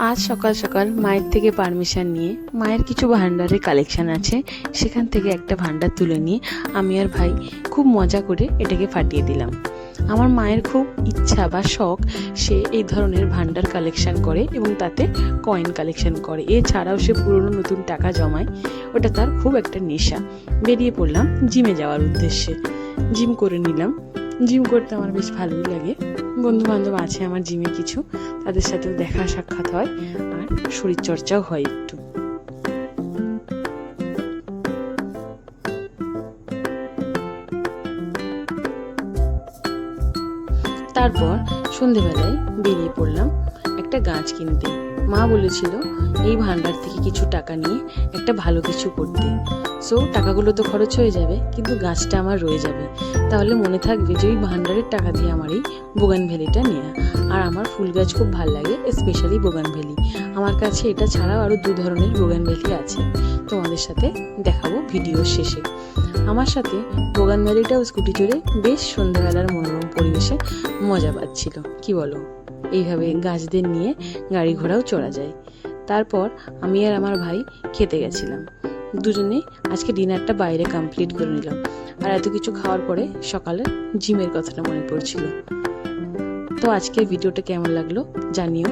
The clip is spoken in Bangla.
আজ সকাল সকাল মায়ের থেকে পারমিশন নিয়ে মায়ের কিছু ভান্ডারের কালেকশন আছে, সেখান থেকে একটা ভান্ডার তুলে নিয়ে আমি আর ভাই খুব মজা করে এটাকে ফাটিয়ে দিলাম। আমার মায়ের খুব ইচ্ছা বা শখ, সে এই ধরনের ভান্ডার কালেকশন করে এবং তাতে কয়েন কালেকশন করে। এছাড়াও সে পুরনো নতুন টাকা জমায়, ওটা তার খুব একটা নেশা। বেরিয়ে পড়লাম জিমে যাওয়ার উদ্দেশ্যে। জিম করে নিলাম। জিম করতে আমার বেশ ভালোই লাগে। বন্ধু বান্ধব আছে আমার জিমে কিছু, তাদের সাথে দেখা সাক্ষাৎ হয় আর শরীরচর্চাও হয় একটু। তারপর সন্ধেবেলায় বেরিয়ে পড়লাম একটা গাছ কিনতে। মা বলেছিল এই ভান্ডার থেকে কিছু টাকা নিয়ে একটা ভালো কিছু করতে। সো টাকাগুলো তো খরচ হয়ে যাবে, কিন্তু গাছটা আমার রয়ে যাবে। তাহলে মনে থাকবে যে ওই ভান্ডারের টাকা দিয়ে আমার এই বোগানভেলিটা নেওয়া। আর আমার ফুল গাছ খুব ভালো লাগে, স্পেশালি বোগানভেলি। আমার কাছে এটা ছাড়াও আরও 2 ধরনের বোগানভেলি আছে, তোমাদের সাথে দেখাবো ভিডিওর শেষে। আমার সাথে বোগানভেলিটাও স্কুটি চড়ে বেশ সন্ধ্যাবেলার মনোরম পরিবেশে মজা পাচ্ছিল। কি বলো? এইভাবে গাছদের নিয়ে গাড়ি ঘোড়াও চড়া যায়। তারপর আমি আর আমার ভাই খেতে গেছিলাম। দুজনে আজকে ডিনারটা বাইরে কমপ্লিট করে নিলাম। আর এত কিছু খাওয়ার পরে সকালে জিমের কথাটা মনে পড়ছিল। তো আজকের ভিডিওটা কেমন লাগলো জানিও।